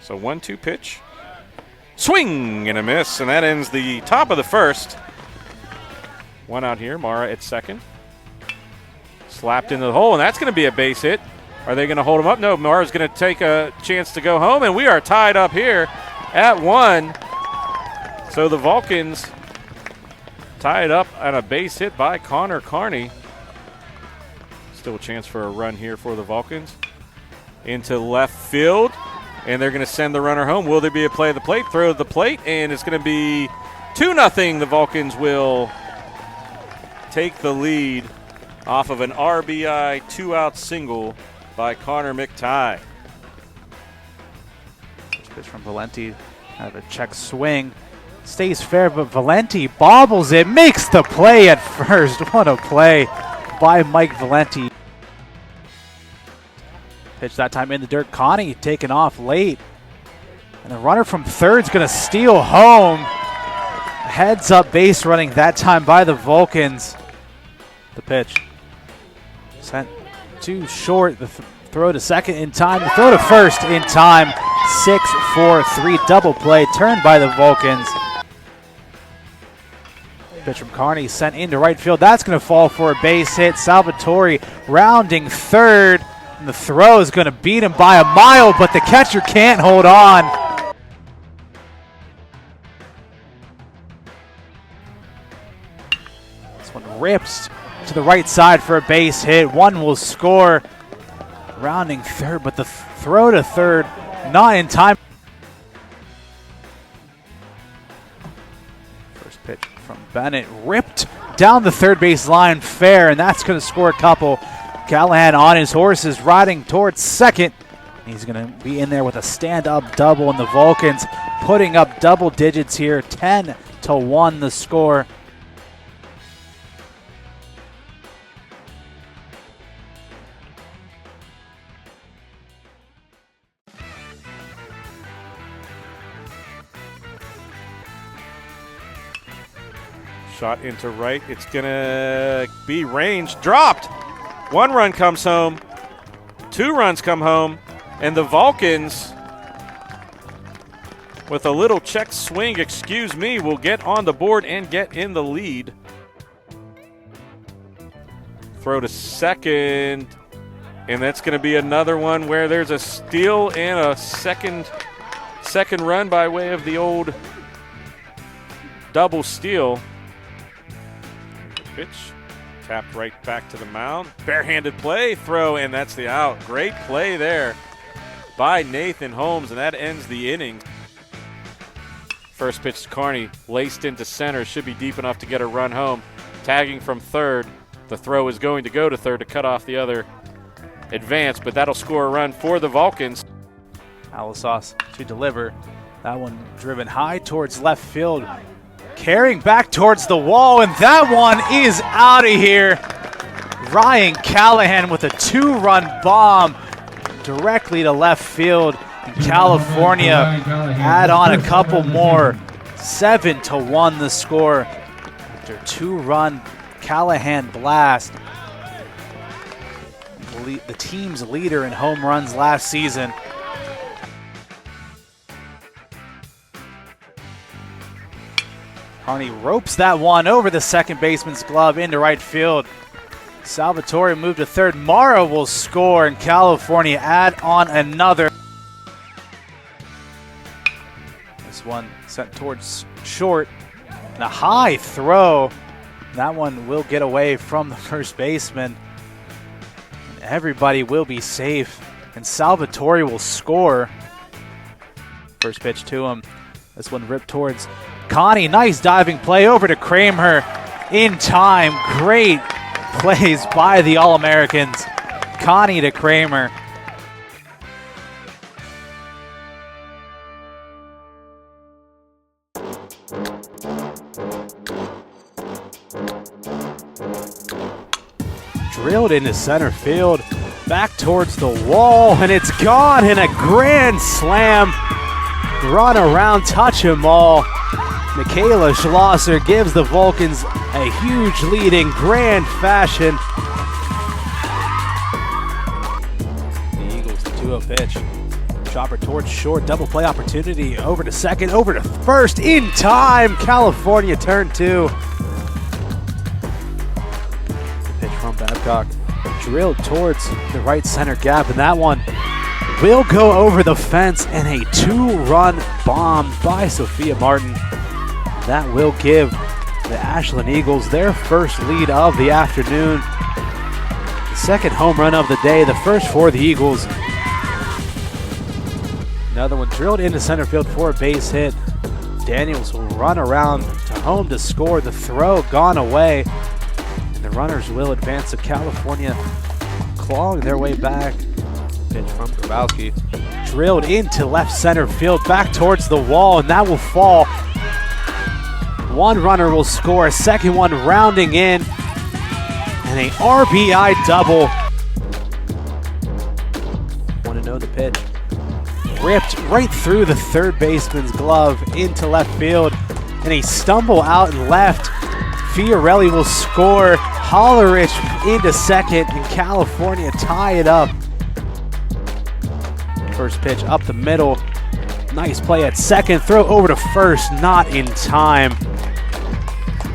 So 1-2 pitch. Swing and a miss, and that ends the top of the first. One out here, Mara at second. Slapped into the hole, and that's going to be a base hit. Are they going to hold him up? No, Mara's going to take a chance to go home, and we are tied up here at 1. So the Vulcans tied up on a base hit by Connor Carney. Still a chance for a run here for the Vulcans. Into left field, and they're going to send the runner home. Will there be a play at the plate? Throw to the plate, and it's going to be 2-0. The Vulcans will take the lead off of an RBI 2-out single by Connor McTighe. Pitch from Valenti. Have a check swing. Stays fair, but Valenti bobbles it. Makes the play at first. What a play by Mike Valenti. Pitch that time in the dirt. Connie taken off late. And the runner from third's going to steal home. Heads up base running that time by the Vulcans. The pitch. Sent too short. The throw to second in time. The throw to first in time. 6-4-3 double play turned by the Vulcans. Pitch from Carney sent into right field. That's going to fall for a base hit. Salvatore rounding third. And the throw is going to beat him by a mile, but the catcher can't hold on. This one rips to the right side for a base hit. One will score. Rounding third, but the throw to third not in time. First pitch from Bennett ripped down the third base line fair, and that's going to score a couple. Callahan on his horses riding towards second. He's going to be in there with a stand-up double, and the Vulcans putting up double digits here. 10-1 the score. Shot into right. It's going to be range. Dropped. 1 run comes home. 2 runs come home. And the Vulcans, with a little check swing, excuse me, will get on the board and get in the lead. Throw to second. And that's going to be another one where there's a steal and a second run by way of the old double steal. Pitch, tapped right back to the mound. Barehanded play, throw, and that's the out. Great play there by Nathan Holmes, and that ends the inning. First pitch to Carney, laced into center, should be deep enough to get a run home. Tagging from third, the throw is going to go to third to cut off the other advance, but that'll score a run for the Vulcans. Alisauce to deliver. That one driven high towards left field. Carrying back towards the wall, and that one is out of here. Ryan Callahan with a 2-run bomb directly to left field. And California add on a couple more. 7-1 the score. After 2-run Callahan blast. The team's leader in home runs last season. Carney ropes that one over the second baseman's glove into right field. Salvatore moved to third. Mara will score, and California add on another. This one sent towards short. And a high throw. That one will get away from the first baseman. And everybody will be safe, and Salvatore will score. First pitch to him. This one ripped towards Connie. Nice diving play over to Kramer in time. Great plays by the All-Americans. Connie to Kramer. Drilled into center field. Back towards the wall, and it's gone in a grand slam. Run around, touch them all. Michaela Schlosser gives the Vulcans a huge lead in grand fashion. The Eagles, the 2-0 pitch. Chopper towards short, double play opportunity, over to second, over to first, in time, California turn 2. Pitch from Babcock, drilled towards the right center gap, and that one will go over the fence, and a 2-run bomb by Sophia Martin. That will give the Ashland Eagles their first lead of the afternoon. The second home run of the day, the first for the Eagles. Another one drilled into center field for a base hit. Daniels will run around to home to score. The throw gone away, and the runners will advance to California, clawing their way back. Pitch from Grabowski, drilled into left center field, back towards the wall, and that will fall. One runner will score, a second one rounding in, and a RBI double. Want to know the pitch? Ripped right through the third baseman's glove into left field, and a stumble out and left. Fiorelli will score. Hollerich into second, and California tie it up. First pitch up the middle. Nice play at second. Throw over to first, not in time.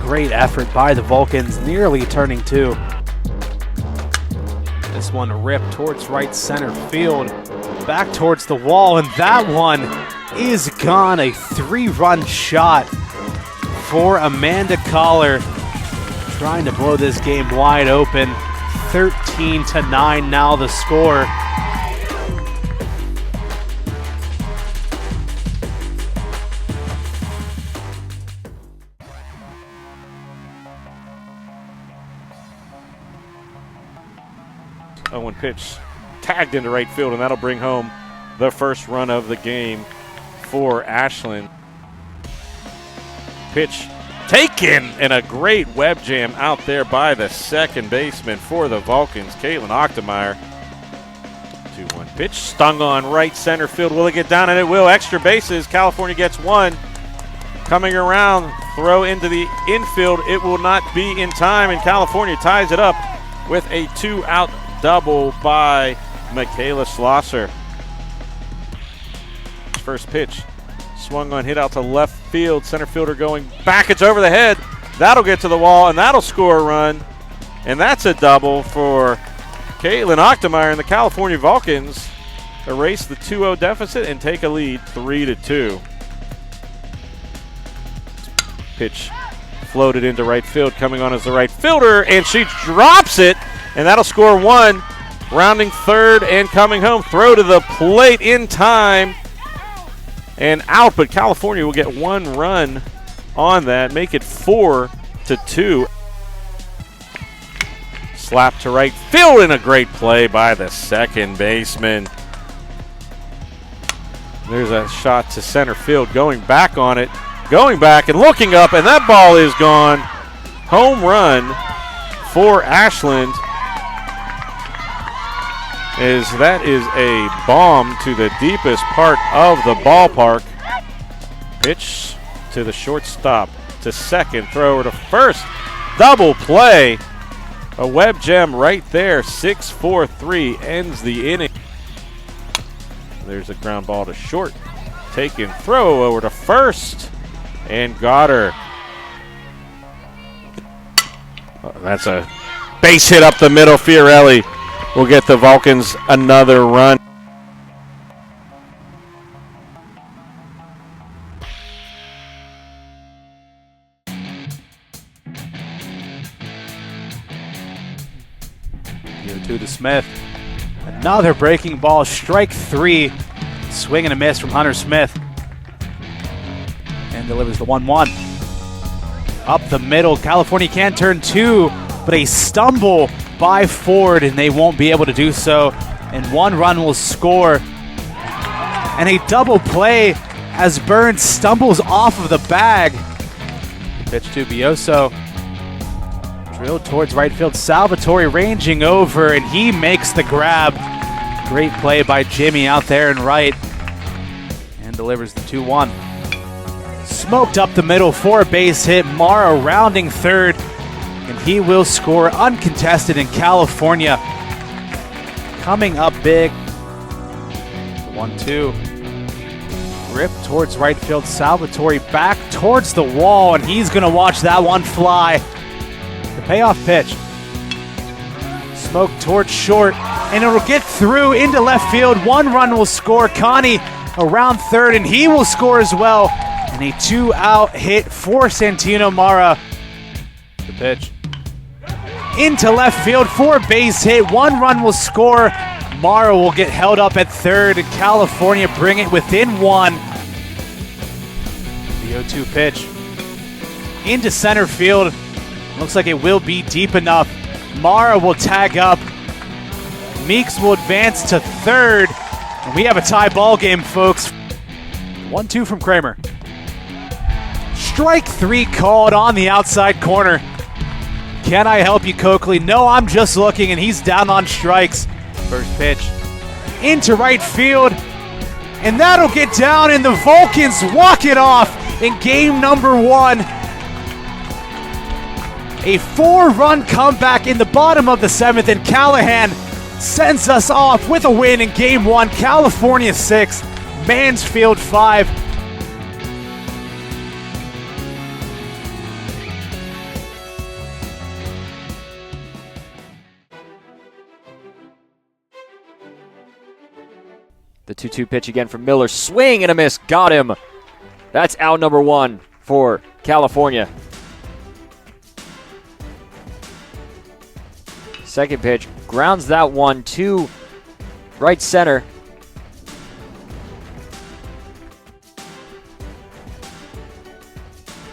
Great effort by the Vulcans, nearly turning 2. This one ripped towards right center field, back towards the wall, and that one is gone. A 3-run shot for Amanda Collar, trying to blow this game wide open. 13-9 now the score. One pitch tagged into right field, and that'll bring home the first run of the game for Ashland. Pitch taken, and a great web jam out there by the second baseman for the Vulcans, Caitlin Ochtemeyer. 2-1 pitch, stung on right center field. Will it get down? And it will. Extra bases. California gets one. Coming around, throw into the infield. It will not be in time, and California ties it up with a 2-out double by Michaela Schlosser. First pitch swung on, hit out to left field. Center fielder going back. It's over the head. That'll get to the wall, and that'll score a run. And that's a double for Caitlin Ochtemeyer, and the California Vulcans erase the 2-0 deficit and take a lead 3-2. Pitch floated into right field. Coming on as the right fielder, and she drops it. And that'll score 1. Rounding third and coming home. Throw to the plate in time and out, but California will get 1 run on that, make it 4-2. Slap to right field, and a great play by the second baseman. There's a shot to center field, going back on it, going back and looking up, and that ball is gone. Home run for Ashland. That is a bomb to the deepest part of the ballpark. Pitch to the shortstop, to second, throw over to first. Double play. A web gem right there. 6-4-3 ends the inning. There's a ground ball to short. Taken, throw over to first, and got her. That's a base hit up the middle. Fiorelli will get the Vulcans another run. To Smith. Another breaking ball, strike 3. Swing and a miss from Hunter Smith. And delivers the 1-1. Up the middle, California can turn 2, but a stumble by Ford, and they won't be able to do so. And 1 run will score. And a double play as Burns stumbles off of the bag. Pitch to Bioso. Drilled towards right field. Salvatore ranging over, and he makes the grab. Great play by Jimmy out there in right. And delivers the 2-1. Smoked up the middle for a base hit. Mara rounding third. And he will score uncontested in California. Coming up big 1-2. Rip towards right field. Salvatore back towards the wall, and he's going to watch that one fly. The payoff pitch. Smoke towards short, and it'll get through into left field. One run will score. Connie around third, and he will score as well. And a 2-out hit for Santino Mara. The pitch. Into left field for a base hit. One run will score. Mara will get held up at third, and California bring it within one. The 0-2 pitch into center field. Looks like it will be deep enough. Mara will tag up. Meeks will advance to third. And we have a tie ball game, folks. 1-2 from Kramer. Strike 3 called on the outside corner. Can I help you, Coakley? No, I'm just looking, and he's down on strikes. First pitch into right field, and that'll get down, and the Vulcans walk it off in game number 1. A 4-run comeback in the bottom of the 7th, and Callahan sends us off with a win in game 1. California 6, Mansfield 5. The 2-2 pitch again from Miller. Swing and a miss. Got him. That's out number 1 for California. Second pitch. Grounds that one to right center.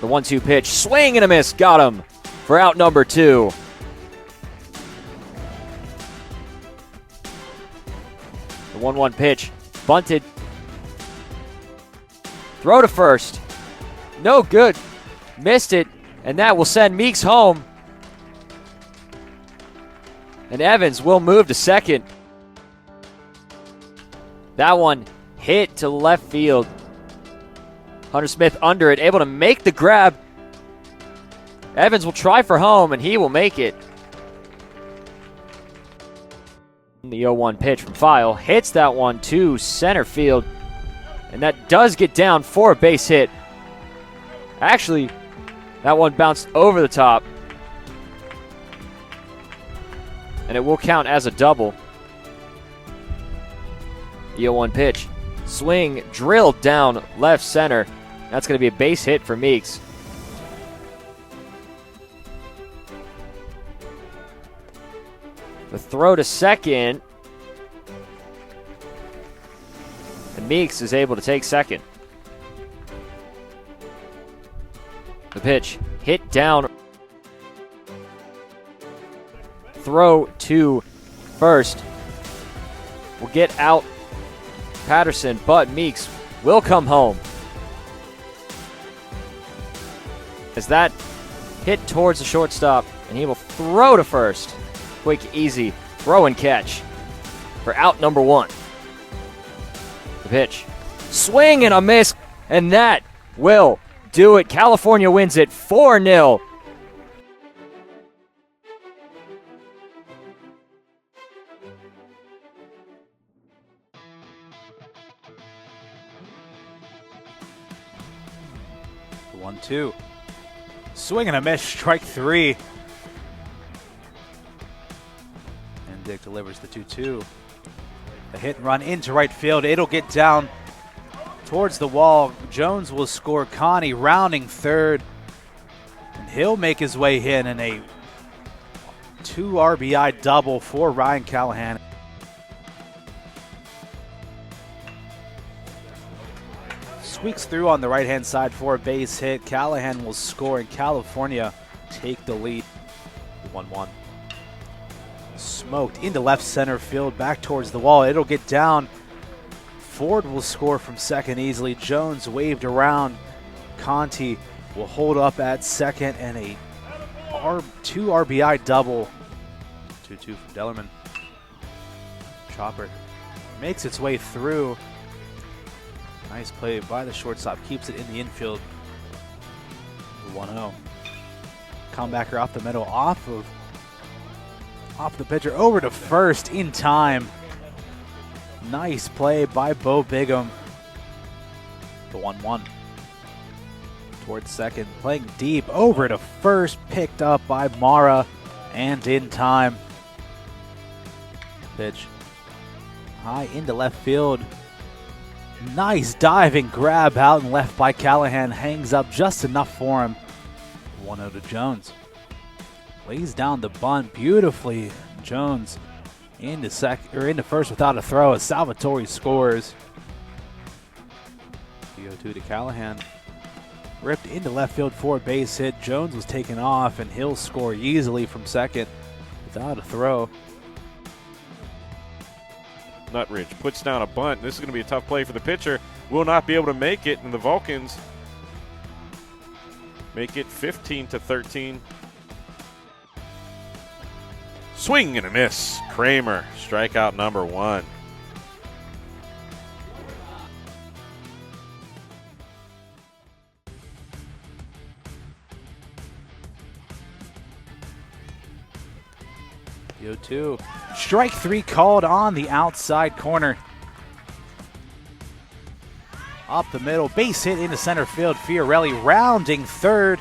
The 1-2 pitch. Swing and a miss. Got him for out number 2. The 1-1 pitch. Bunted. Throw to first. No good. Missed it. And that will send Meeks home. And Evans will move to second. That one hit to left field. Hunter Smith under it, able to make the grab. Evans will try for home, and he will make it. The 0-1 pitch from File hits that one to center field, and that does get down for a base hit. Actually, that one bounced over the top, and it will count as a double. The 0-1 pitch. Swing drilled down left center. That's going to be a base hit for Meeks. The throw to second. And Meeks is able to take second. The pitch hit down. Throw to first. Will get out Patterson, but Meeks will come home. As that hit towards the shortstop, and he will throw to first. Quick, easy throw and catch for out number 1. The pitch. Swing and a miss, and that will do it. California wins it 4-0. The 1-2. Swing and a miss, strike 3. And Dick delivers the 2-2. A hit and run into right field. It'll get down towards the wall. Jones will score. Connie rounding third. And he'll make his way in a 2 RBI double for Ryan Callahan. Squeaks through on the right-hand side for a base hit. Callahan will score, and California take the lead. 1-1. Smoked into left center field, back towards the wall. It'll get down. Ford will score from second easily. Jones waved around. Conti will hold up at second, and a 2 RBI double. 2-2 from Dellerman. Chopper makes its way through. Nice play by the shortstop. Keeps it in the infield. 1-0. Comebacker off the middle, off the pitcher, over to first in time. Nice play by Bo Bigham. The 1-1. Towards second, playing deep over to first, picked up by Mara, and in time. Pitch high into left field. Nice diving grab out and left by Callahan. Hangs up just enough for him. 1-0 to Jones. Lays down the bunt beautifully. Jones into first without a throw as Salvatore scores. 0-2 to Callahan. Ripped into left field for a base hit. Jones was taken off, and he'll score easily from second without a throw. Nutridge puts down a bunt. This is going to be a tough play for the pitcher. Will not be able to make it, and the Vulcans make it 15-13. Swing and a miss. Kramer, strikeout number 1. Yo, 2. Strike 3 called on the outside corner. Up the middle, base hit into center field. Fiorelli rounding third.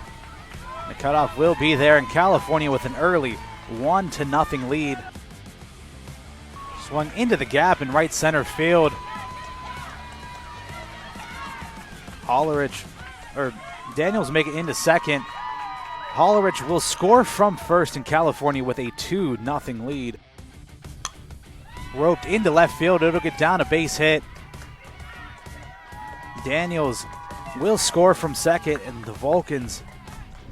The cutoff will be there, and California with an early 1-0 lead. Swung into the gap in right center field. Daniels make it into second. Hollerich will score from first, and California with a 2-0 lead. Roped into left field. It'll get down a base hit. Daniels will score from second, and the Vulcans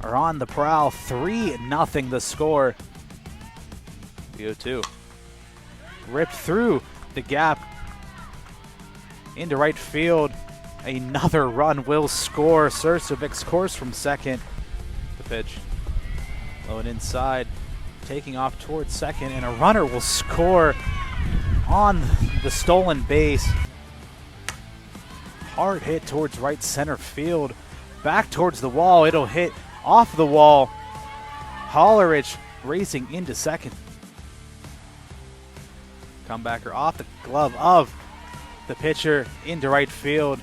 are on the prowl. 3-0 the score. 0-2. Ripped through the gap into right field. Another run will score. Surcevic scores from second. The pitch. Low and inside. Taking off towards second, and a runner will score on the stolen base. Hard hit towards right center field. Back towards the wall. It'll hit off the wall. Hollerich racing into second. Comebacker off the glove of the pitcher into right field.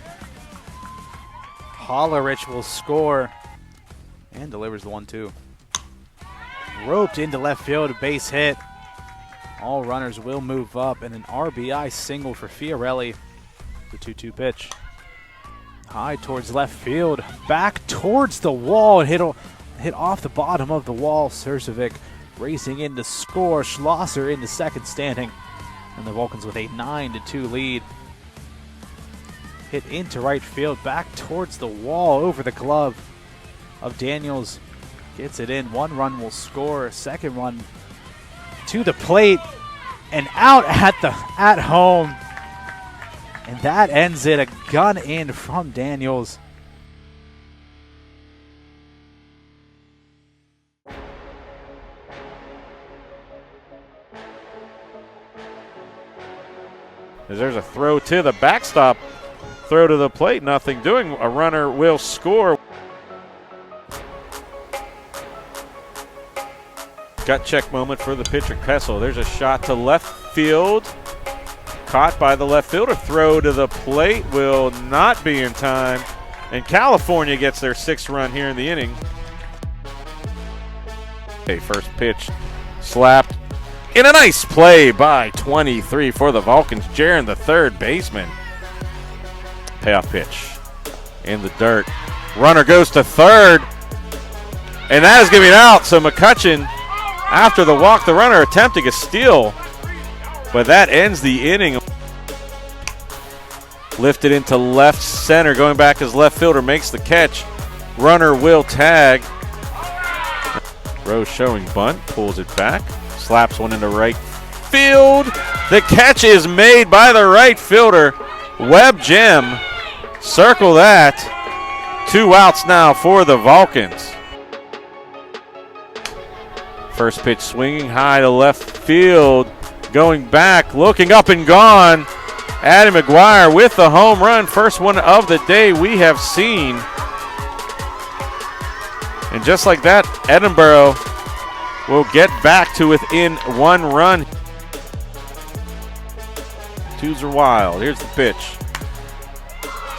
Hollerich will score and delivers the 1-2. Roped into left field, a base hit. All runners will move up, and an RBI single for Fiorelli. The 2-2 pitch. High towards left field, back towards the wall, and hit off the bottom of the wall. Surcevic racing in to score. Schlosser into second standing, and the Vulcans with a 9-2 lead. Hit into right field, back towards the wall, over the glove of Daniels. Gets it in. 1 run will score. Second run to the plate and out at home. And that ends it. A gun in from Daniels. As there's a throw to the backstop, throw to the plate, nothing doing. A runner will score. Gut check moment for the pitcher, Kessel. There's a shot to left field. Caught by the left fielder. Throw to the plate will not be in time. And California gets their 6th run here in the inning. Okay, first pitch slapped. In a nice play by 23 for the Vulcans. Jaron, the third baseman. Payoff pitch in the dirt. Runner goes to third. And that is going to be out. So McCutcheon, after the walk, the runner attempting a steal. But that ends the inning. Lifted into left center. Going back as left fielder makes the catch. Runner will tag. Rose showing bunt. Pulls it back. Slaps one into right field. The catch is made by the right fielder. Webb Jim. Circle that. 2 outs now for the Vulcans. First pitch swinging high to left field. Going back, looking up and gone. Adam McGuire with the home run. First one of the day we have seen. And just like that, Edinburgh will get back to within 1 run. Twos are wild. Here's the pitch.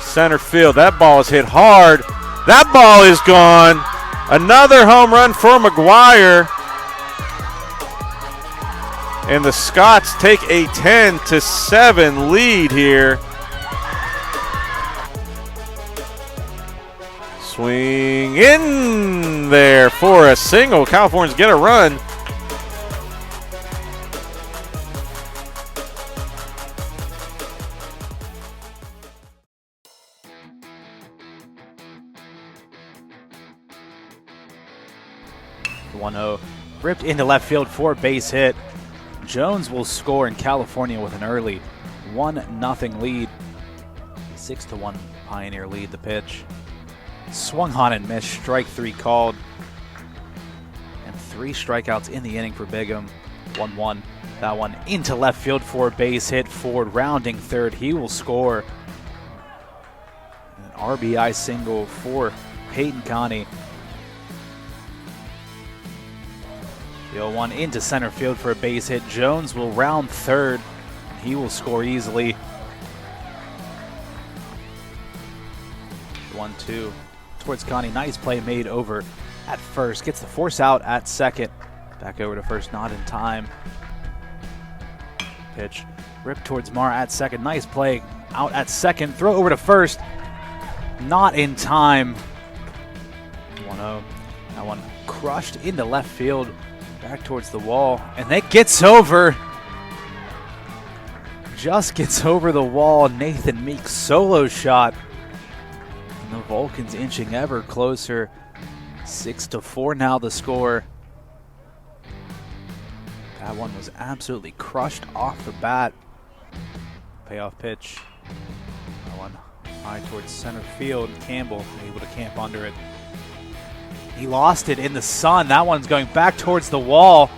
Center field. That ball is hit hard. That ball is gone. Another home run for McGuire. And the Scots take a 10-7 lead here. Swing in there for a single. Californians get a run. The 1-0 ripped into left field for a base hit. Jones will score in California with an early 1-0 lead. 6-1 Pioneer lead. The pitch swung on and missed. Strike 3 called. And 3 strikeouts in the inning for Bigham. 1-1. That one into left field for a base hit. Ford rounding third. He will score. An RBI single for Peyton Connie. The 0-1 into center field for a base hit. Jones will round third. He will score easily. 1-2 towards Connie. Nice play made over at first. Gets the force out at second. Back over to first, not in time. Pitch ripped towards Mara at second. Nice play out at second. Throw over to first. Not in time. 1-0. That one crushed into left field. Back towards the wall, and that gets over. Just gets over the wall. Nathan Meek solo shot. And the Vulcans inching ever closer. 6-4 now the score. That one was absolutely crushed off the bat. Payoff pitch. That one high towards center field. Campbell able to camp under it. He lost it in the sun. That one's going back towards the wall.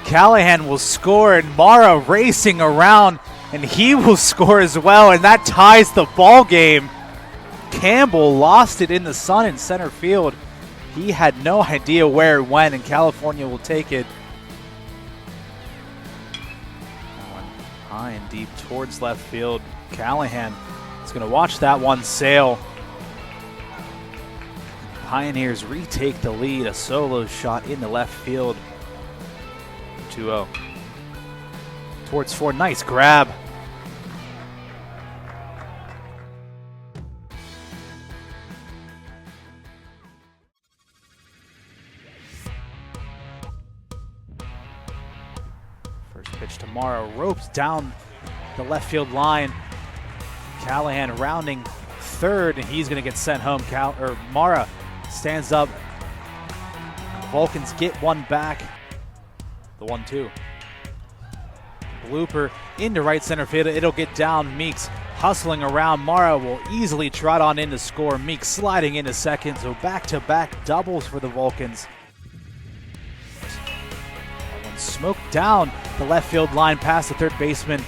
Callahan will score, and Mara racing around, and he will score as well, and that ties the ball game. Campbell lost it in the sun in center field. He had no idea where it went, and California will take it. That one high and deep towards left field. Callahan is going to watch that one sail. Pioneers retake the lead. A solo shot into left field. 2-0. Towards Ford. Nice grab. First pitch to Mara. Ropes down the left field line. Callahan rounding third, and he's going to get sent home. Mara stands up. The Vulcans get one back. The 1-2. Blooper into right center field. It'll get down. Meeks hustling around. Mara will easily trot on in to score. Meeks sliding into second. So back-to-back doubles for the Vulcans. That one smoked down the left field line past the third baseman.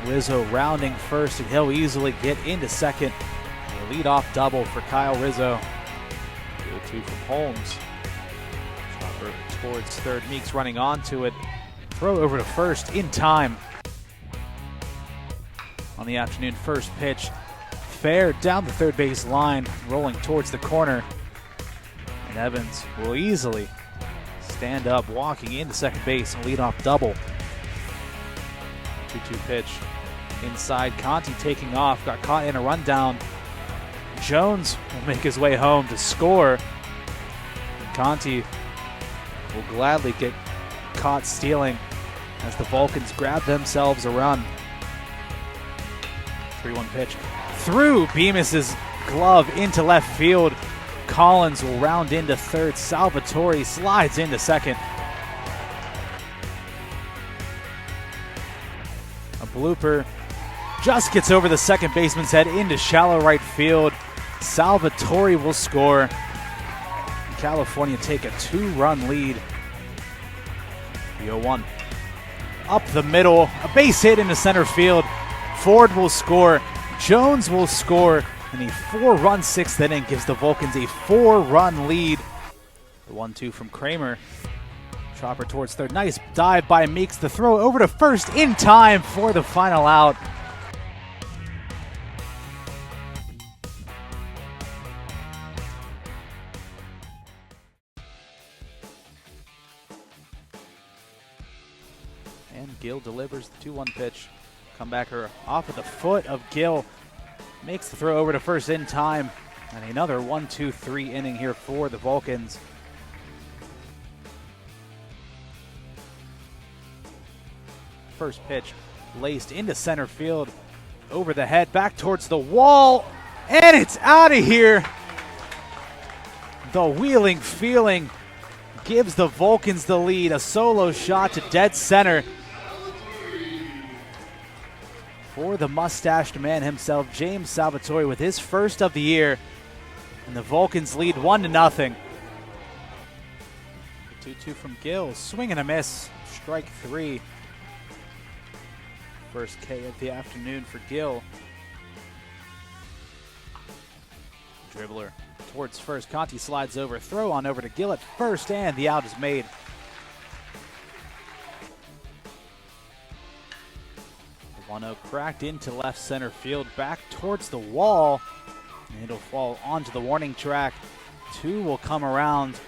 Rizzo rounding first, and he'll easily get into second. A leadoff double for Kyle Rizzo. 2 from Holmes. Chopper towards third. Meeks running onto it. Throw over to first in time. On the afternoon, first pitch. Fair down the third base line, rolling towards the corner. And Evans will easily stand up, walking into second base, and leadoff double. 2-2 pitch. Inside, Conti taking off, got caught in a rundown. Jones will make his way home to score. Conti will gladly get caught stealing as the Vulcans grab themselves a run. 3-1 pitch. Through Bemis's glove into left field. Collins will round into third. Salvatore slides into second. A blooper just gets over the second baseman's head into shallow right field. Salvatore will score. California take a 2-run lead. The 0-1. Up the middle, a base hit into center field. Ford will score. Jones will score. And a 4-run 6th inning gives the Vulcans a 4-run lead. The 1-2 from Kramer. Chopper towards third. Nice dive by Meeks. The throw over to first in time for the final out. And Gill delivers the 2-1 pitch. Comebacker off of the foot of Gill. Makes the throw over to first in time. And another 1-2-3 inning here for the Vulcans. First pitch laced into center field. Over the head, back towards the wall. And it's out of here. The wheeling feeling gives the Vulcans the lead. A solo shot to dead center. For the mustached man himself, James Salvatore, with his first of the year. And the Vulcans lead 1-0. 2-2 from Gill. Swing and a miss. Strike 3. First K of the afternoon for Gill. Dribbler towards first. Conti slides over. Throw on over to Gill at first, and the out is made. The 1-0 cracked into left center field, back towards the wall. And it'll fall onto the warning track. 2 will come around.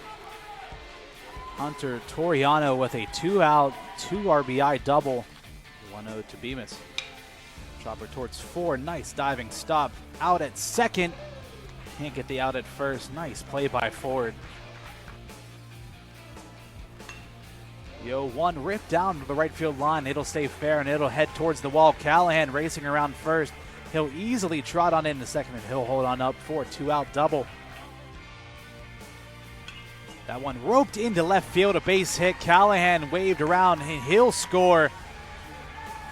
Hunter Toriano with a 2-out, 2 RBI double. 1-0 to Bemis. Chopper towards 4. Nice diving stop. Out at second. Can't get the out at first. Nice play by Ford. 1 ripped down to the right field line. It'll stay fair and it'll head towards the wall. Callahan racing around first. He'll easily trot on in the second and he'll hold on up for a 2-out double. That one roped into left field, a base hit. Callahan waved around and he'll score.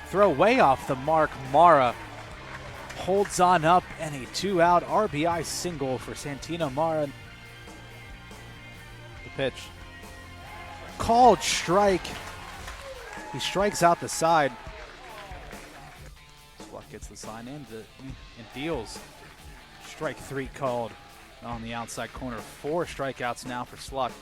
Throw way off the mark. Mara holds on up and a 2-out RBI single for Santino Mara. The pitch. Called strike. He strikes out the side. Sluck gets the sign in and deals. Strike 3 called on the outside corner. 4 strikeouts now for Sluck.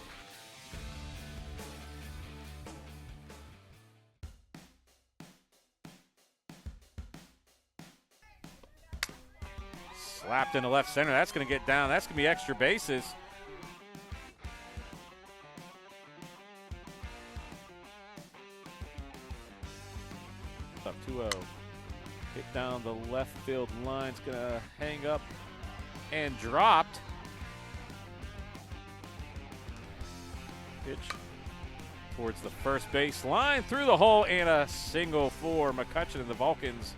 Slapped into left center. That's going to get down. That's going to be extra bases. Up 2-0. Hit down the left field line. It's going to hang up and dropped. Pitch towards the first base line. Through the hole and a single for McCutcheon, and the Vulcans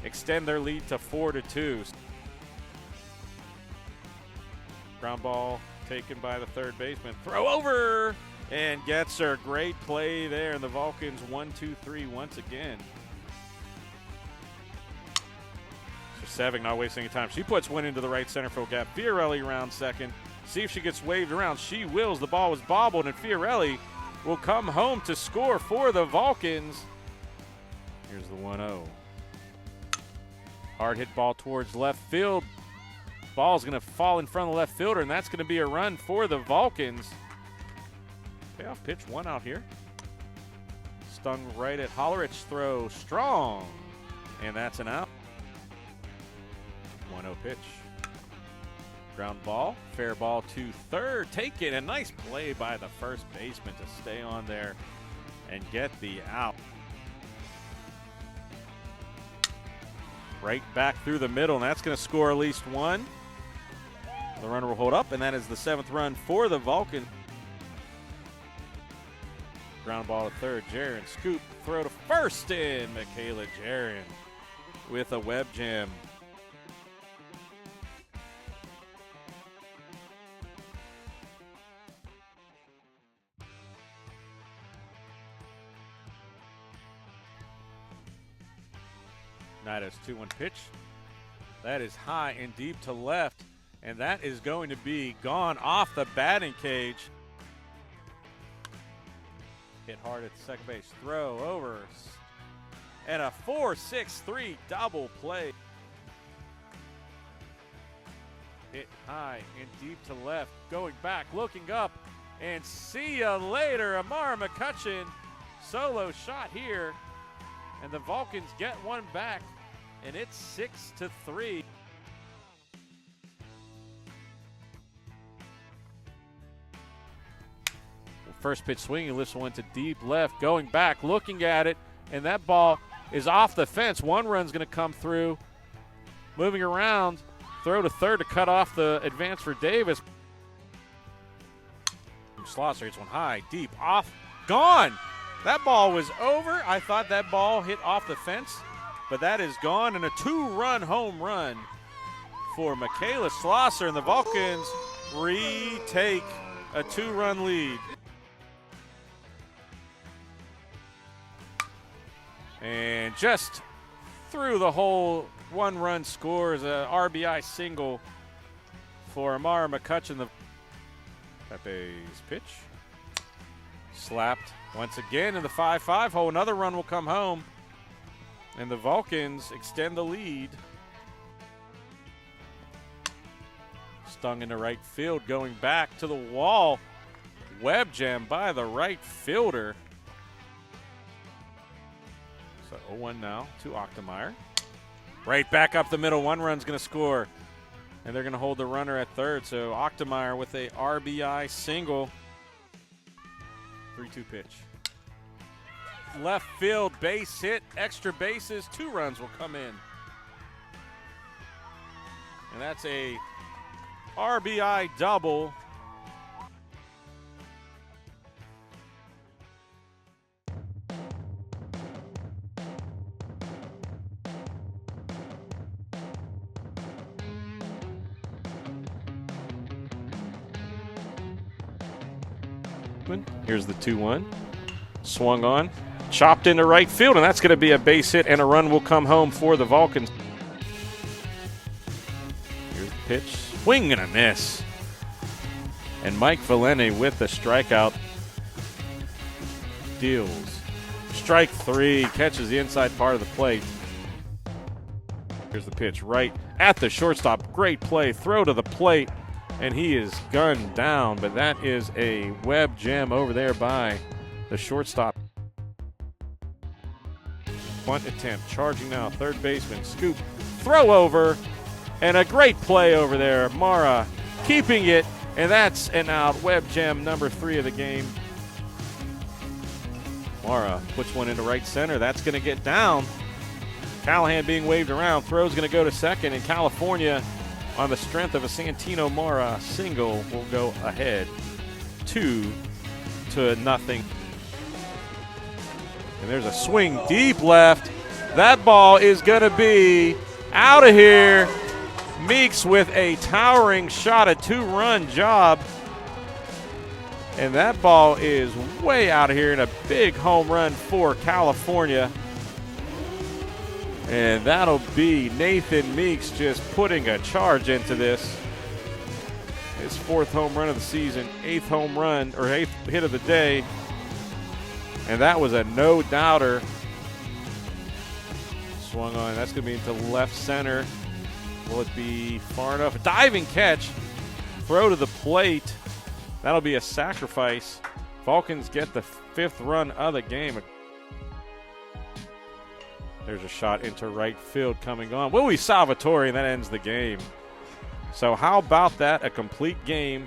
extend their lead to 4-2. Ground ball taken by the third baseman. Throw over and gets her. Great play there. And the Vulcans 1-2-3 once again. So Savick not wasting any time. She puts one into the right center field gap. Fiorelli around second. See if she gets waved around. She wills. The ball was bobbled, and Fiorelli will come home to score for the Vulcans. Here's the 1-0. Hard hit ball towards left field. Ball's going to fall in front of the left fielder, and that's going to be a run for the Vulcans. Payoff pitch, 1 out here. Stung right at Hollerich. Throw strong, and that's an out. 1-0 pitch. Ground ball, fair ball to third. Take it, a nice play by the first baseman to stay on there and get the out. Right back through the middle, and that's going to score at least 1. The runner will hold up, and that is the 7th run for the Vulcan. Ground ball to third, Jaron. Scoop, throw to first, and Michaela Jaron with a web jam. Nida's 2-1 pitch. That is high and deep to left, and that is going to be gone off the batting cage. Hit hard at the second base. Throw over. And a 4-6-3 double play. Hit high and deep to left. Going back, looking up, And see ya later. Amara McCutcheon, solo shot here. And the Vulcans get one back, and it's 6-3. First pitch swinging, lifts one to deep left, going back, looking at it, and that ball is off the fence. One run's going to come through, moving around, throw to third to cut off the advance for Davis. Schlosser hits one high, deep, off, gone. That ball was over. I thought that ball hit off the fence, but that is gone, and a two-run home run for Michaela Schlosser, and the Vulcans retake a two-run lead. And just through the hole, one-run scores, a RBI single for Amara McCutcheon. The Pepe's pitch. Slapped once again in the 5-5 hole. Another run will come home, and the Vulcans extend the lead. Stung into right field, going back to the wall. Web jam by the right fielder. So 0-1 now to Ochtemeyer. Right back up the middle. One run's going to score, and they're going to hold the runner at third. So Ochtemeyer with a RBI single. 3-2 pitch. Left field, base hit, extra bases. 2 runs will come in. And that's a RBI double. Here's the 2-1. Swung on, chopped into right field, and that's going to be a base hit, and a run will come home for the Vulcans. Here's the pitch. Swing and a miss. And Mike Valente with the strikeout deals. Strike 3, catches the inside part of the plate. Here's the pitch right at the shortstop. Great play, throw to the plate. And he is gunned down, but that is a web jam over there by the shortstop. Bunt attempt, charging now, third baseman, scoop, throw over, and a great play over there. Mara keeping it, and that's an out. Web jam number 3 of the game. Mara puts one into right center. That's going to get down. Callahan being waved around. Throw's going to go to second, and California, on the strength of a Santino Mara single, will go ahead 2-0. And there's a swing deep left. That ball is going to be out of here. Meeks with a towering shot, a 2-run job. And that ball is way out of here, and a big home run for California. And that'll be Nathan Meeks just putting a charge into this. His 4th home run of the season, 8th home run, or 8th hit of the day. And that was a no-doubter. Swung on, that's going to be into left center. Will it be far enough? Diving catch, throw to the plate. That'll be a sacrifice. Vulcans get the 5th run of the game. There's a shot into right field coming on. Willie Salvatore, and that ends the game. So how about that? A complete game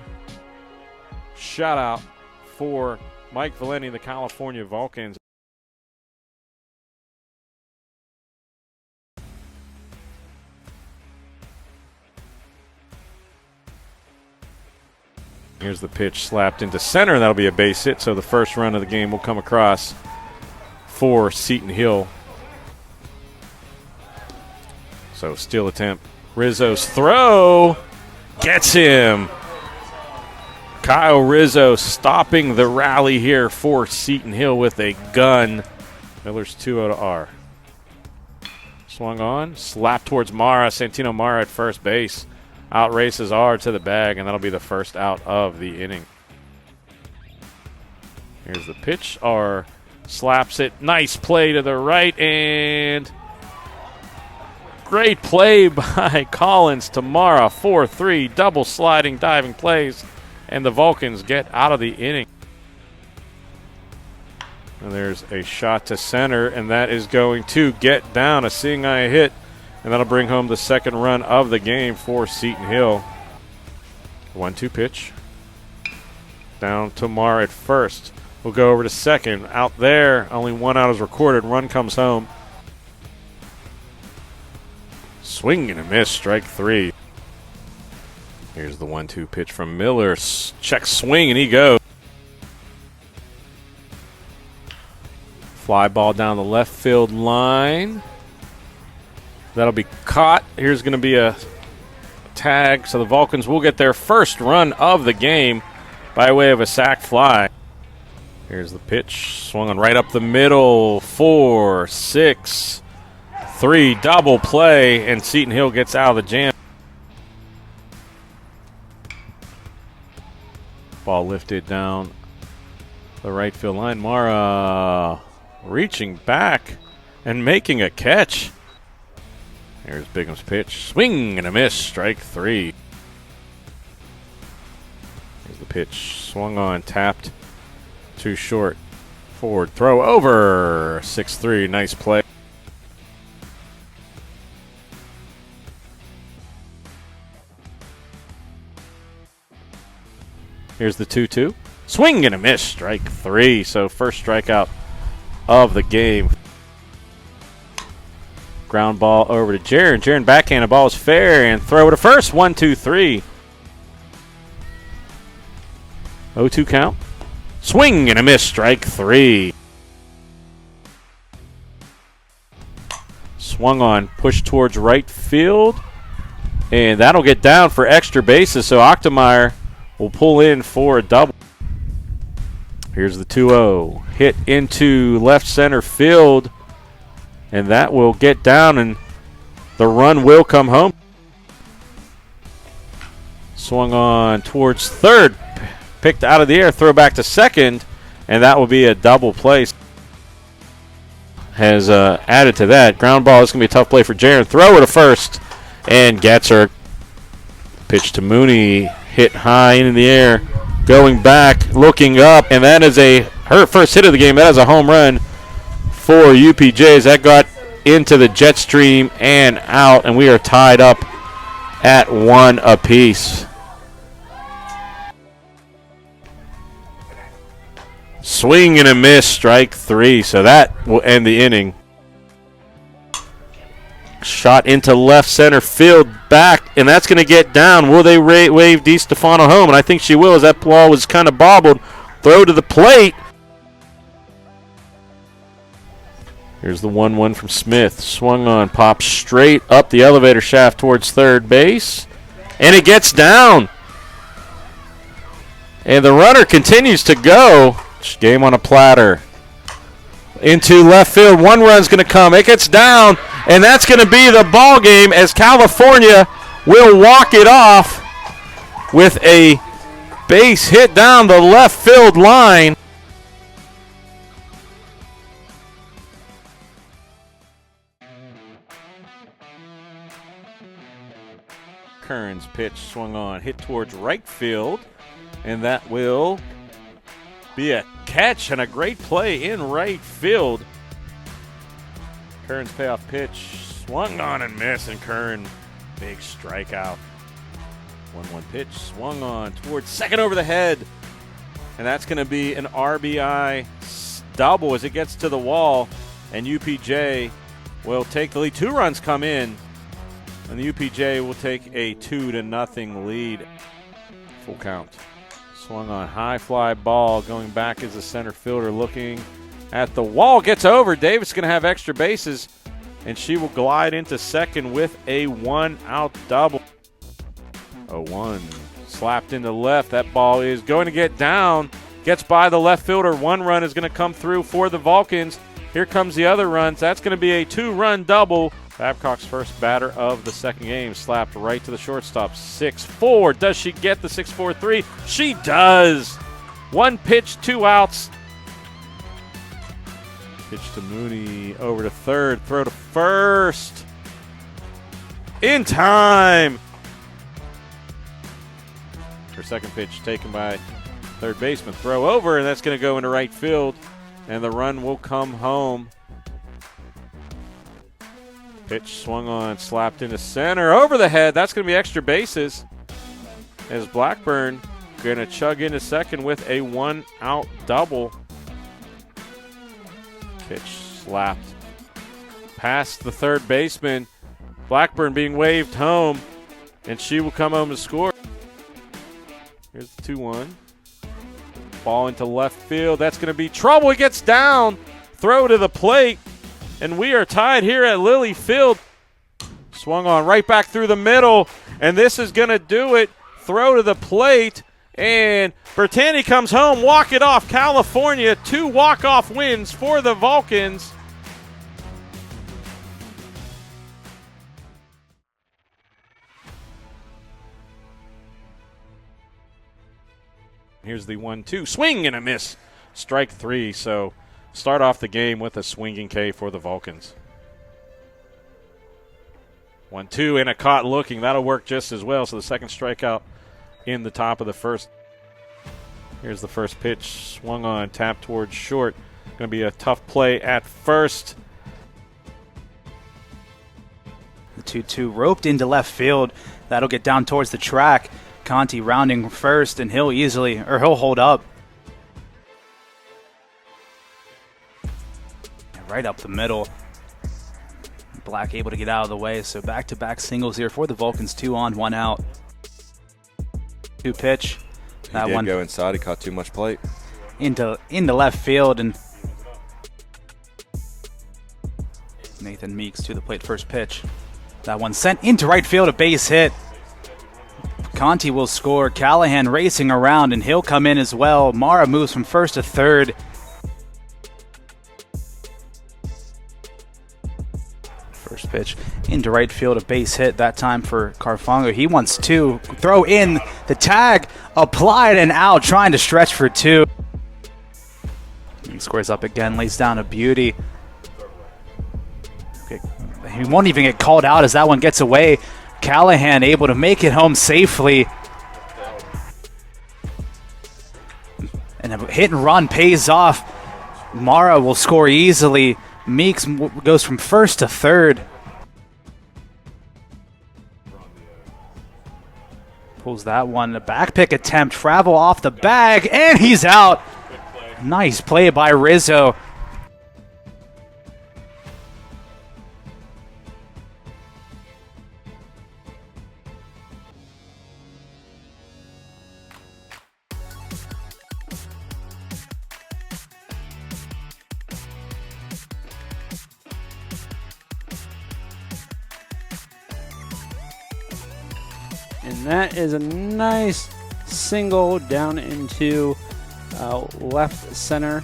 shutout for Mike Valente and the California Vulcans. Here's the pitch slapped into center, and that'll be a base hit. So the first run of the game will come across for Seton Hill. So steal attempt. Rizzo's throw gets him. Kyle Rizzo stopping the rally here for Seton Hill with a gun. Miller's 2-0 to R. Swung on, slapped towards Mara. Santino Mara at first base. Out races R to the bag, and that'll be the first out of the inning. Here's the pitch. R slaps it. Nice play to the right, and great play by Collins to Mara. 4-3, double sliding, diving plays. and the Vulcans get out of the inning. And there's a shot to center, and that is going to get down. A seeing eye hit, and that'll bring home the second run of the game for Seton Hill. 1-2 pitch. Down to Mara at first. We'll go over to second. Out there, only one out is recorded. Run comes home. Swing and a miss, strike 3. Here's the 1-2 pitch from Miller. Check swing, and he goes. Fly ball down the left field line. That'll be caught. Here's going to be a tag, so the Vulcans will get their first run of the game by way of a sac fly. Here's the pitch. Swung on right up the middle. 4, 6, 3. Double play, and Seton Hill gets out of the jam. Ball lifted down the right field line. Mara reaching back and making a catch. Here's Bigham's pitch. Swing and a miss. Strike 3. Here's the pitch. Swung on, tapped. Too short. Forward throw over. 6-3. Nice play. Here's the 2-2. Swing and a miss. Strike 3. So first strikeout of the game. Ground ball over to Jaron. Jaron backhand. The ball is fair and throw to first. 1-2-3. 0-2 count. Swing and a miss. Strike 3. Swung on. Push towards right field. And that'll get down for extra bases. So Ochtemeyer will pull in for a double. Here's the 2-0. Hit into left center field. And that will get down, and the run will come home. Swung on towards third. Picked out of the air. Throw back to second. And that will be a double play. Has added to that. Ground ball is going to be a tough play for Jaron. Throw it to first. And gets her. Pitch to Mooney. Hit high into the air. Going back. Looking up. And that is her first hit of the game. That is a home run for UPJs. That got into the jet stream and out, and we are tied up at 1 apiece. Swing and a miss, strike 3. So that will end the inning. Shot into left center field back, and that's going to get down. Will they wave DiStefano home? And I think she will, as that ball was kind of bobbled. Throw to the plate. Here's the 1-1 from Smith. Swung on, pops straight up the elevator shaft towards third base. And it gets down. And the runner continues to go. Game on a platter. Into left field. 1 run's going to come. It gets down. And that's going to be the ball game, as California will walk it off with a base hit down the left field line. Kern's pitch swung on, hit towards right field, and that will be a catch and a great play in right field. Kern's payoff pitch swung on and missed, and Kern, big strikeout. 1-1 pitch swung on towards second over the head, and that's going to be an RBI double as it gets to the wall, and UPJ will take the lead. 2 runs come in, and the UPJ will take a 2-0 lead. Full count. Swung on, high fly ball. Going back is the center fielder looking at the wall. Gets over. Davis going to have extra bases, and she will glide into second with a 1-out double. 0-1. Slapped into left. That ball is going to get down. Gets by the left fielder. 1 run is going to come through for the Vulcans. Here comes the other runs. That's going to be a 2-run double. Babcock's first batter of the second game, slapped right to the shortstop. 6-4. Does she get the 6-4-3? She does. 1 pitch, 2 outs. Pitch to Mooney, over to third, throw to first. In time. Her second pitch taken by third baseman. Throw over, and that's going to go into right field, and the run will come home. Pitch swung on, slapped into center, over the head. That's going to be extra bases as Blackburn going to chug into second with a 1-out double. Pitch slapped past the third baseman. Blackburn being waved home, and she will come home and score. Here's the 2-1. Ball into left field. That's going to be trouble. He gets down. Throw to the plate. And we are tied here at Lilly Field. Swung on right back through the middle. And this is going to do it. Throw to the plate. And Bertani comes home. Walk it off. California. 2 walk-off wins for the Vulcans. Here's the 1-2. Swing and a miss. Strike 3. So start off the game with a swinging K for the Vulcans. 1-2 and a caught looking. That'll work just as well. So the second strikeout in the top of the first. Here's the first pitch. Swung on. Tapped towards short. Going to be a tough play at first. The 2-2 roped into left field. That'll get down towards the track. Conti rounding first, and he'll hold up. Right up the middle. Black able to get out of the way, so back-to-back singles here for the Vulcans. 2 on, 1 out. 2 pitch. That one go inside. He caught too much plate. Into left field, and Nathan Meeks to the plate. First pitch. That one sent into right field, a base hit. Conti will score. Callahan racing around, and he'll come in as well. Mara moves from first to third. First pitch into right field, a base hit that time for Carfongo. He wants 2. Throw in the tag, applied and out, trying to stretch for 2. He scores up again, lays down a beauty. Okay. He won't even get called out as that one gets away. Callahan able to make it home safely. And a hit and run pays off. Mara will score easily. Meeks goes from first to third. Pulls that one. A back pick attempt. Travel off the bag. And he's out. Nice play by Rizzo. And that is a nice single down into left center.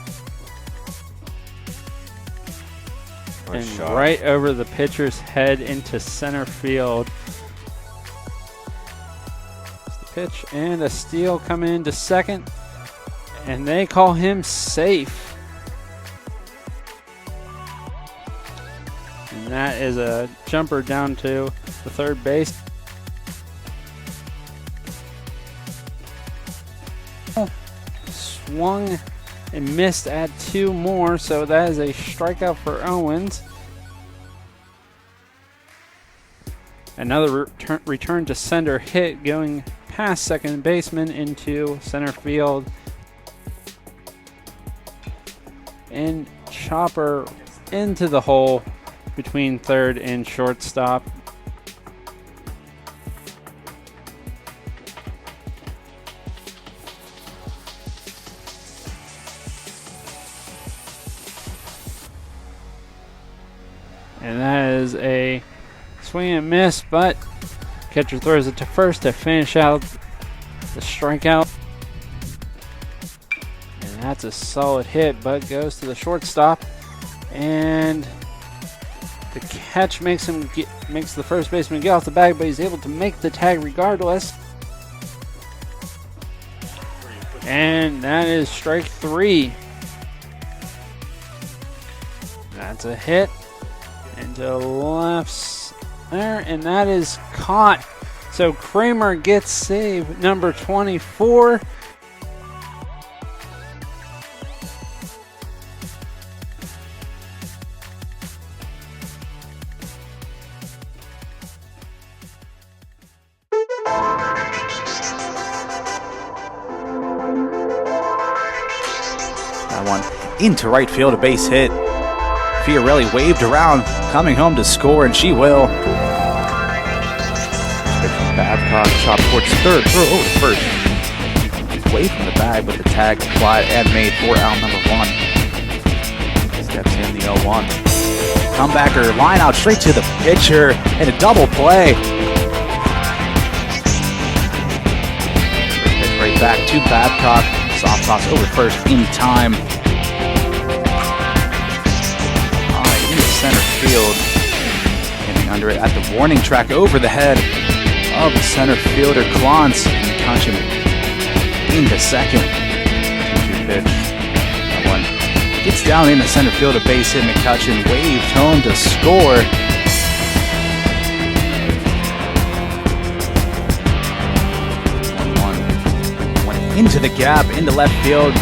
Nice and shot. Right over the pitcher's head into center field. That's the pitch, and a steal coming into second. And they call him safe. And that is a jumper down to the third base. Swung and missed at 2 more, so that is a strikeout for Owens. Another return to sender hit going past second baseman into center field. And chopper into the hole between third and shortstop. And that is a swing and miss, but catcher throws it to first to finish out the strikeout. And that's a solid hit, but goes to the shortstop. And the catch makes the first baseman get off the bag, but he's able to make the tag regardless. And that is strike 3. That's a hit into left there, and that is caught So Kramer gets save number 24. That one into right field, a base hit. Fiorelli waved around, coming home to score, and she will. Pitch from Babcock, shot towards third, throw over to first. Away from the bag, but the tag applied and made for out number 1. Steps in the 0-1. Comebacker, line out straight to the pitcher, and a double play. Pitch right back to Babcock. Soft toss over first in time. Into center field. Getting under it at the warning track over the head of the center fielder, Klantz. McCutcheon into second. 2-2 pitch. That one gets down in the center field, a base hit. McCutcheon waved home to score. Into the gap, into left field.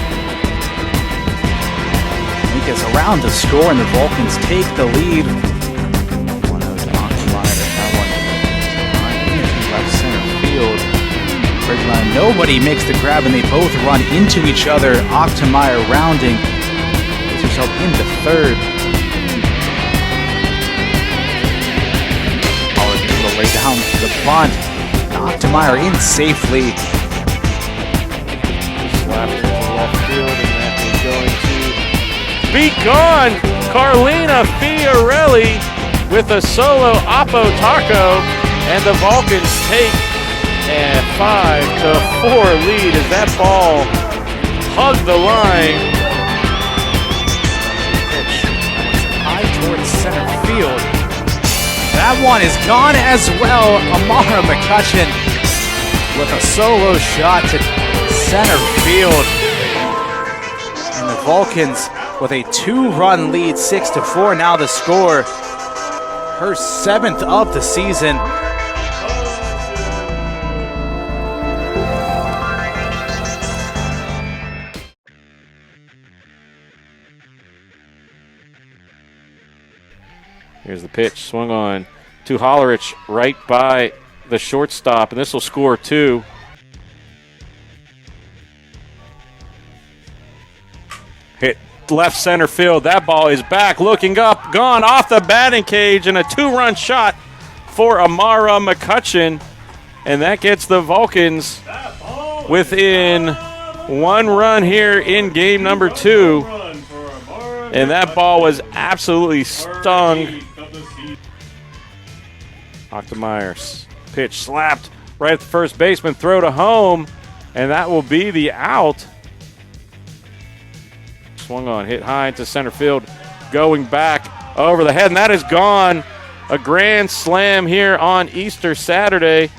He gets around to score, and the Vulcans take the lead. 1-0 to Octomire. That one into left center field. Bridgeline, nobody makes the grab, and they both run into each other. Octomire rounding. Gets herself into third. Pollard able to lay down the bunt. Octomire in safely. Left to left field, and that is going to be gone. Carlina Fiorelli with a solo Oppo Taco, and the Vulcans take a 5-4 lead as that ball hugged the line. Pitch high towards center field. That one is gone as well. Amara McCutcheon with a solo shot to center field, and the Vulcans with a 2-run lead, 6-4. Now the score, her 7th of the season. Here's the pitch, swung on to Hollerich right by the shortstop, and this will score 2. Hit left center field. That ball is back, looking up, gone off the batting cage, and a 2-run shot for Amara McCutcheon. And that gets the Vulcans within 1 run here in game number 2. And that ball was absolutely stung. Octomeyer's pitch slapped right at the first baseman, throw to home, and that will be the out. Swung on, hit high into center field, going back over the head, and that is gone. A grand slam here on Easter Saturday.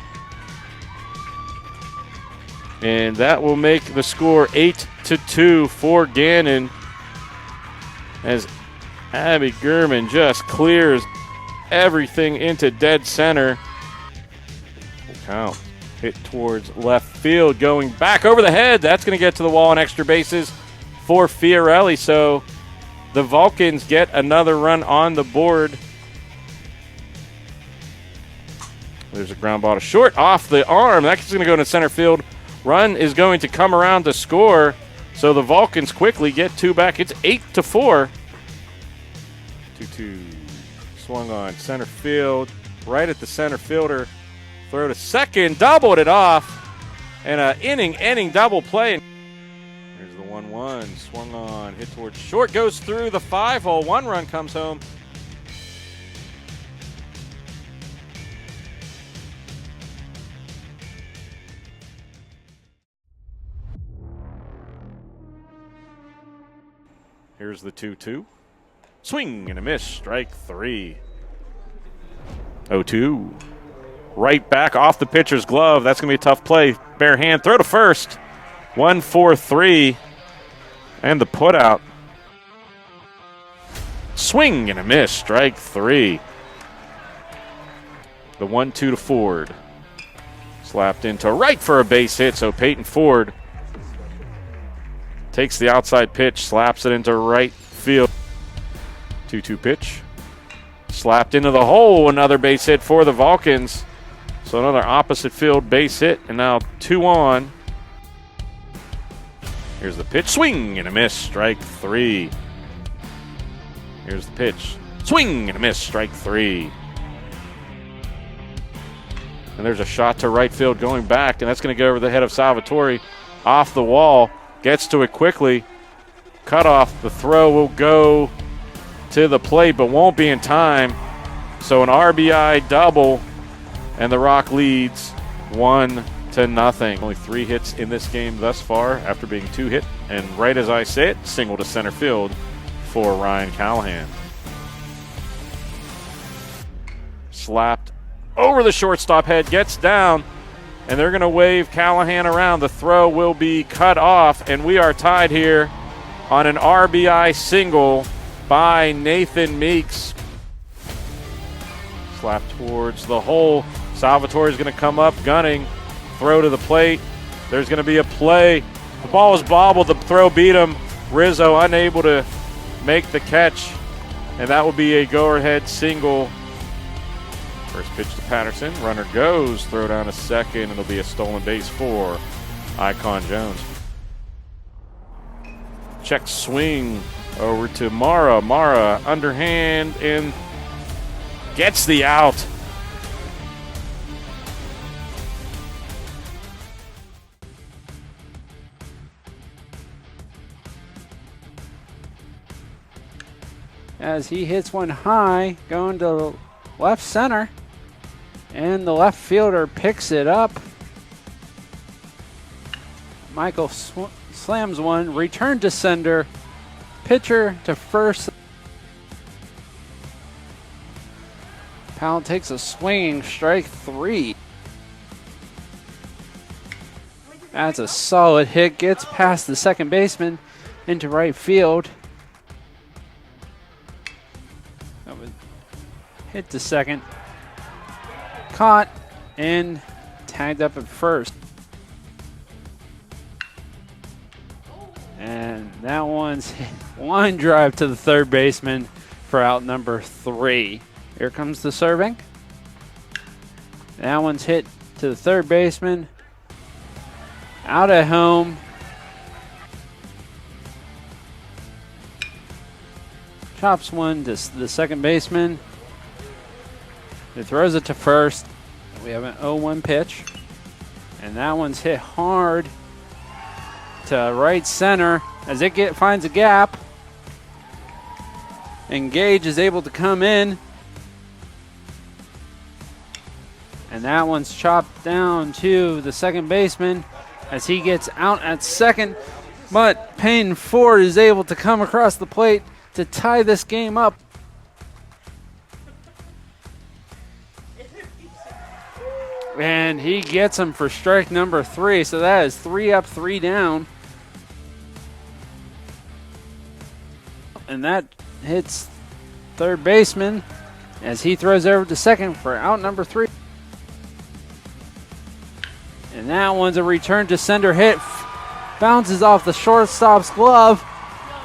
And that will make the score 8-2 for Gannon, as Abby Gurman just clears everything into dead center. Count. Hit towards left field, going back over the head. That's going to get to the wall on extra bases for Fiorelli. So the Vulcans get another run on the board. There's a ground ball to short off the arm. That's going to go into center field. Run is going to come around to score. So the Vulcans quickly get 2 back. It's 8-4. 2-2. Swung on center field. Right at the center fielder. Throw to second. Doubled it off. And an inning-ending double play. Here's the 1-1. Swung on. Hit towards short. Goes through the 5-hole. 1 run comes home. Here's the 2-2. Swing and a miss. Strike 3. 0-2. Right back off the pitcher's glove. That's going to be a tough play. Bare hand. Throw to first. 1-4-3. And the put out. Swing and a miss. Strike 3. The 1-2 to Ford. Slapped into right for a base hit, so Peyton Ford takes the outside pitch, slaps it into right field. 2-2 pitch. Slapped into the hole, another base hit for the Vulcans. So another opposite field base hit, and now 2 on. Here's the pitch, swing and a miss, strike 3. Here's the pitch, swing and a miss, strike 3. And there's a shot to right field going back, and that's going to go over the head of Salvatore. Off the wall, gets to it quickly. Cut off, the throw will go to the plate, but won't be in time. So an RBI double, and the Rock leads 1-0. Only 3 hits in this game thus far after being 2 hit. And right as I say it, single to center field for Ryan Callahan. Slapped over the shortstop head, gets down, and they're going to wave Callahan around. The throw will be cut off, and we are tied here on an RBI single by Nathan Meeks. Slap towards the hole. Salvatore is going to come up gunning. Throw to the plate. There's going to be a play. The ball was bobbled. The throw beat him. Rizzo unable to make the catch, and that will be a go-ahead single. First pitch to Patterson. Runner goes. Throw down to second. It'll be a stolen base for Icon Jones. Check swing over to Mara. Mara underhand and gets the out. As he hits one high, going to left center, and the left fielder picks it up. Michael slams one, return to sender, pitcher to first. Powell takes a swinging strike 3. That's a solid hit, gets past the second baseman into right field. Hit to second, caught, and tagged up at first. And that one's line drive to the third baseman for out number 3. Here comes the serving. That one's hit to the third baseman. Out at home. Chops one to the second baseman. He throws it to first. We have an 0-1 pitch. And that one's hit hard to right center as it finds a gap. And Gage is able to come in. And that one's chopped down to the second baseman as he gets out at second. But Payne Ford is able to come across the plate to tie this game up. And he gets him for strike number 3. So that is 3 up, 3 down. And that hits third baseman as he throws over to second for out number 3. And that one's a return to center hit. Bounces off the shortstop's glove.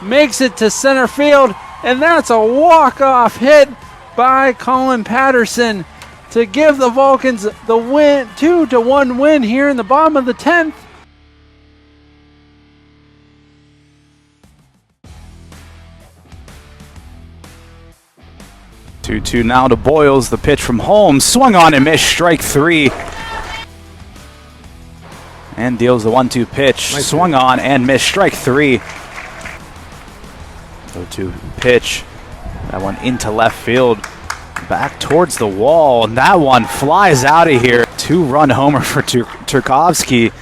Makes it to center field. And that's a walk-off hit by Colin Patterson to give the Vulcans the win, 2-1 win here in the bottom of the 10th. Two now to Boyles. The pitch from Holmes. Swung on and missed. Strike 3. And deals the 1-2 pitch. Nice Swung on and missed. Strike 3. 0-2 pitch. That one into left field. Back towards the wall. And that one flies out of here. 2-run homer for Turkovsky.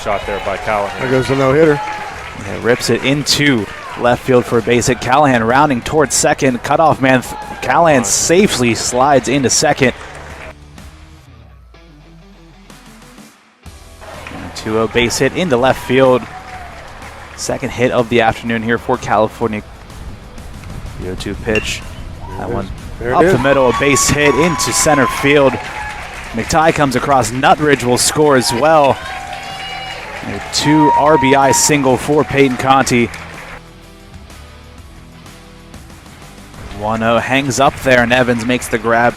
Shot there by Callahan. There goes the no-hitter. Yeah, rips it into left field for a base hit. Callahan rounding towards second. Cutoff man. Callahan safely slides into second. 2-0 base hit into left field. Second hit of the afternoon here for California. The 0-2 pitch. That one There it up is. the middle, a base hit into center field. McTighe comes across. Nutridge will score as well. A 2 RBI single for Peyton Conti. 1-0 hangs up there, and Evans makes the grab.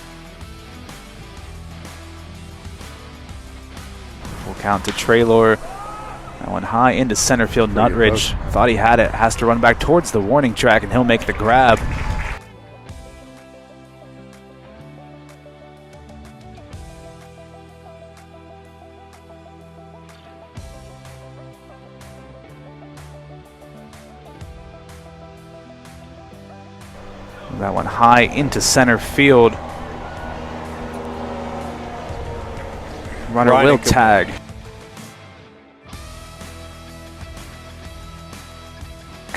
Full count to Traylor. That one high into center field. Nutridge thought he had it. Has to run back towards the warning track, and he'll make the grab. That one high into center field. Runner will tag.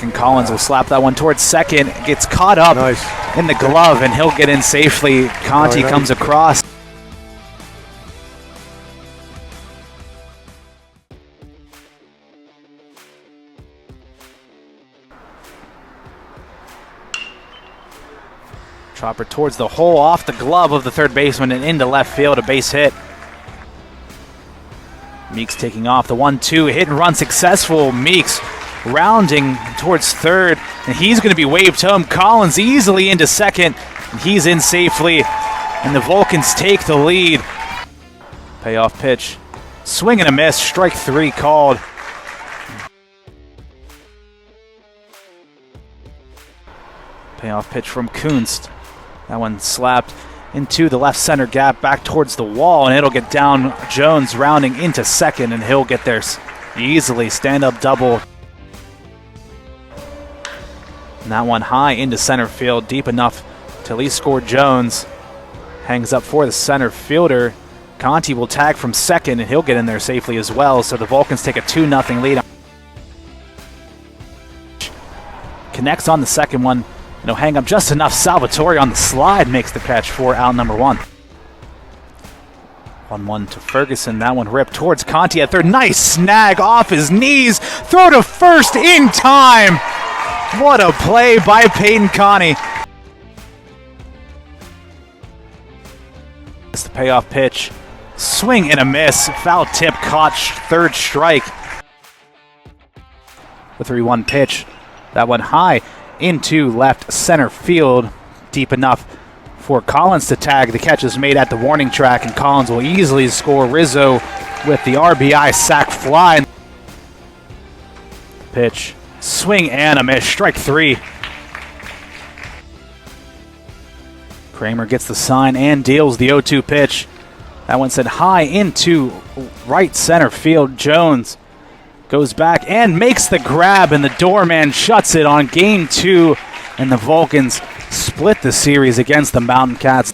And Collins will slap that one towards second. Gets caught up in the glove, and he'll get in safely. Conti comes across. Chopper towards the hole, off the glove of the third baseman and into left field, a base hit. Meeks taking off, the 1-2, hit and run successful. Meeks rounding towards third, and he's going to be waved home. Collins easily into second, and he's in safely, and the Vulcans take the lead. Payoff pitch, swing and a miss, strike 3 called. Payoff pitch from Kunst. That one slapped into the left center gap, back towards the wall, and it'll get down. Jones rounding into second, and he'll get there easily. Stand-up double. And that one high into center field, deep enough to at least score Jones. Hangs up for the center fielder. Conti will tag from second, and he'll get in there safely as well. So the Vulcans take a 2-0 lead. Connects on the second one. And he'll hang up just enough. Salvatore on the slide makes the catch for out number 1. 1-1 to Ferguson. That one ripped towards Conti at third. Nice snag off his knees. Throw to first in time. What a play by Peyton Conti. It's the payoff pitch. Swing and a miss. Foul tip caught. Third strike. The 3-1 pitch. That one high into left center field, deep enough for Collins to tag. The catch is made at the warning track, and Collins will easily score. Rizzo with the RBI sac fly. Pitch, swing and a miss, strike 3. Kramer gets the sign and deals the 0-2 pitch. That one sent high into right center field. Jones goes back and makes the grab, and the doorman shuts it on game 2, and the Vulcans split the series against the Mountain Cats.